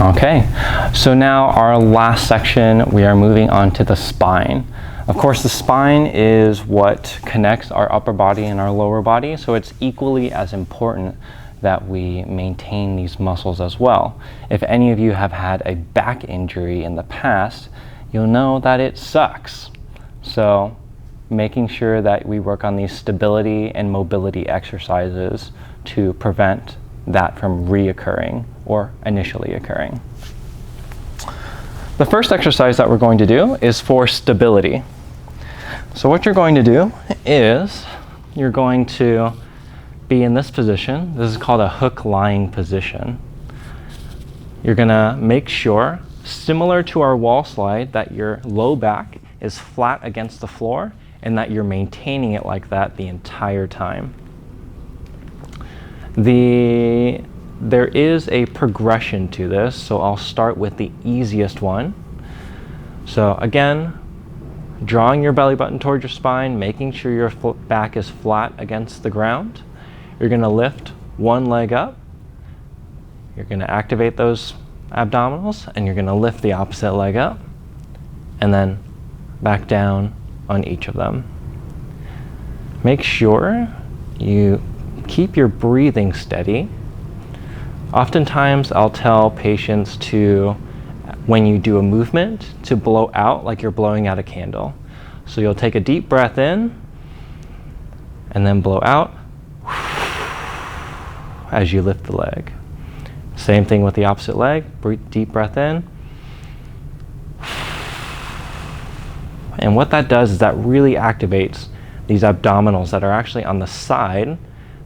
Okay, so now our last section, we are moving on to the spine. Of course, the spine is what connects our upper body and our lower body, so it's equally as important that we maintain these muscles as well. If any of you have had a back injury in the past, you'll know that it sucks. So making sure that we work on these stability and mobility exercises to prevent that from reoccurring or initially occurring. The first exercise that we're going to do is for stability. So what you're going to do is you're going to be in this position. This is called a hook lying position. You're going to make sure, similar to our wall slide, that your low back is flat against the floor and that you're maintaining it like that the entire time. There is a progression to this, so I'll start with the easiest one. So again, drawing your belly button towards your spine, making sure your back is flat against the ground. You're going to lift one leg up. You're going to activate those abdominals, and you're going to lift the opposite leg up, and then back down on each of them. Make sure you keep your breathing steady. Oftentimes, I'll tell patients to, when you do a movement, to blow out like you're blowing out a candle. So you'll take a deep breath in, and then blow out as you lift the leg. Same thing with the opposite leg. Deep breath in. And what that does is that really activates these abdominals that are actually on the side.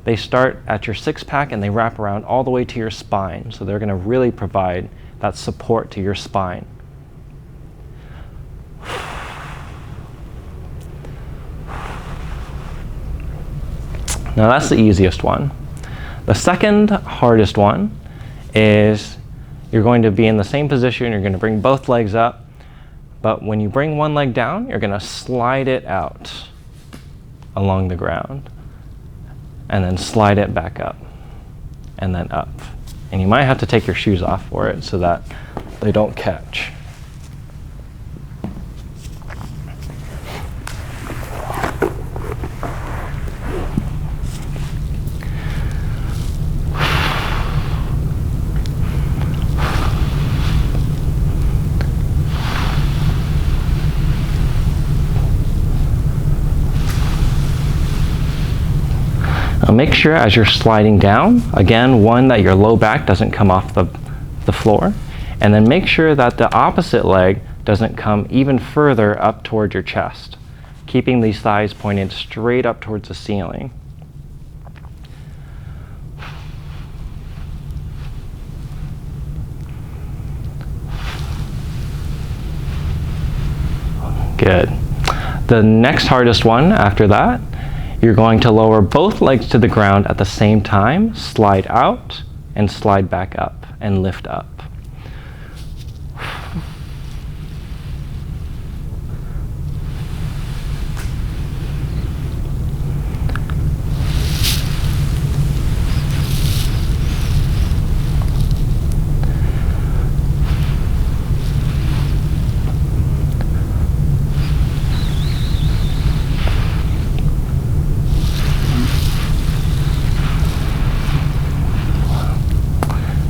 They start at your six-pack and they wrap around all the way to your spine. So they're going to really provide that support to your spine. Now that's the easiest one. The second hardest one is you're going to be in the same position. You're going to bring both legs up. But when you bring one leg down, you're going to slide it out along the ground. And then slide it back up, and then up. And you might have to take your shoes off for it so that they don't catch. Make sure as you're sliding down, again, one, that your low back doesn't come off the floor, and then make sure that the opposite leg doesn't come even further up towards your chest, keeping these thighs pointed straight up towards the ceiling. Good. The next hardest one after that, you're going to lower both legs to the ground at the same time, slide out, and slide back up, and lift up.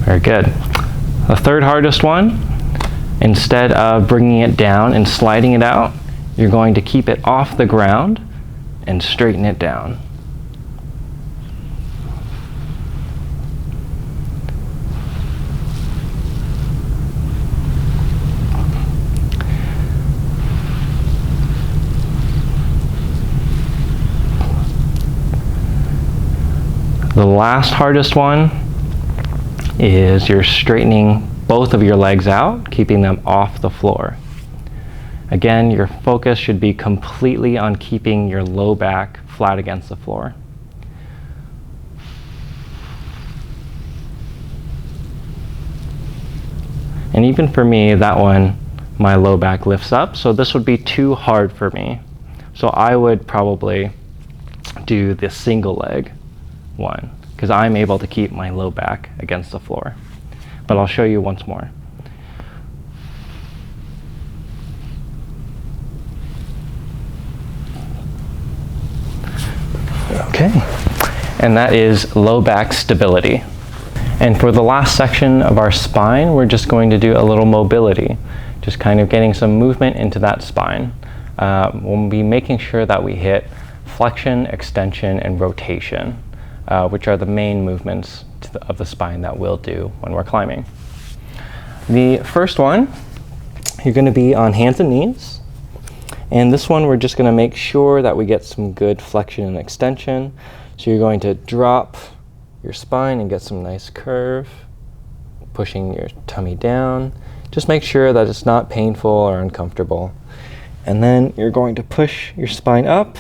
Very good. The third hardest one, instead of bringing it down and sliding it out, you're going to keep it off the ground and straighten it down. The last hardest one is you're straightening both of your legs out, keeping them off the floor. Again, your focus should be completely on keeping your low back flat against the floor. And even for me, that one, my low back lifts up, so this would be too hard for me. So I would probably do the single leg one, because I'm able to keep my low back against the floor. but I'll show you once more. Okay, and that is low back stability. And for the last section of our spine, we're just going to do a little mobility, just kind of getting some movement into that spine. We'll be making sure that we hit flexion, extension, and rotation, which are the main movements of the spine that we'll do when we're climbing. The first one, you're going to be on hands and knees. And this one, we're just going to make sure that we get some good flexion and extension. So you're going to drop your spine and get some nice curve, pushing your tummy down. Just make sure that it's not painful or uncomfortable. And then you're going to push your spine up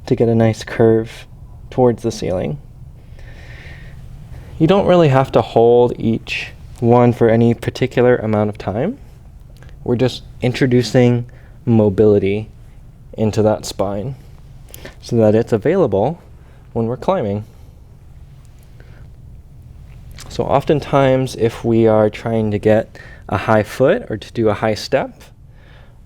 to get a nice curve towards the ceiling. You don't really have to hold each one for any particular amount of time. We're just introducing mobility into that spine so that it's available when we're climbing. So oftentimes, if we are trying to get a high foot or to do a high step,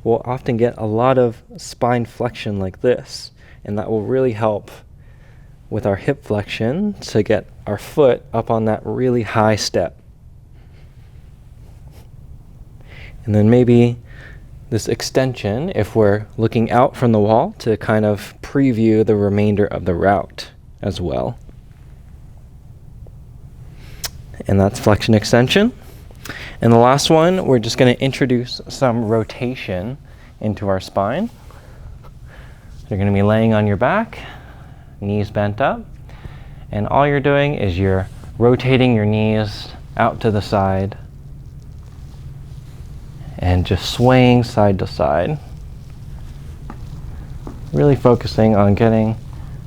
we'll often get a lot of spine flexion like this, and that will really help with our hip flexion to get our foot up on that really high step. And then maybe this extension, if we're looking out from the wall, to kind of preview the remainder of the route as well. And that's flexion extension. And the last one, we're just going to introduce some rotation into our spine. You're going to be laying on your back, knees bent up, and all you're doing is you're rotating your knees out to the side and just swaying side to side. Really focusing on getting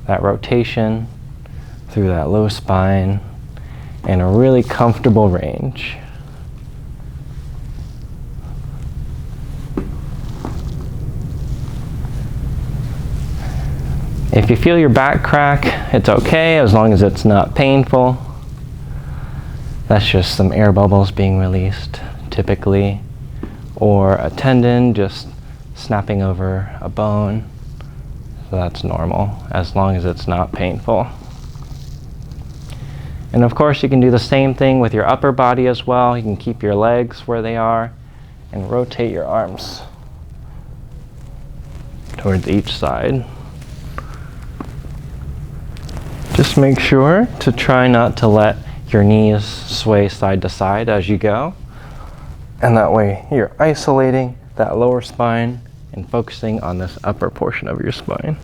that rotation through that low spine in a really comfortable range. If you feel your back crack, it's okay as long as it's not painful. That's just some air bubbles being released, typically, or a tendon just snapping over a bone. So that's normal, as long as it's not painful. And of course, you can do the same thing with your upper body as well. You can keep your legs where they are and rotate your arms towards each side. Just make sure to try not to let your knees sway side to side as you go. And that way you're isolating that lower spine and focusing on this upper portion of your spine.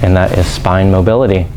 And that is spine mobility.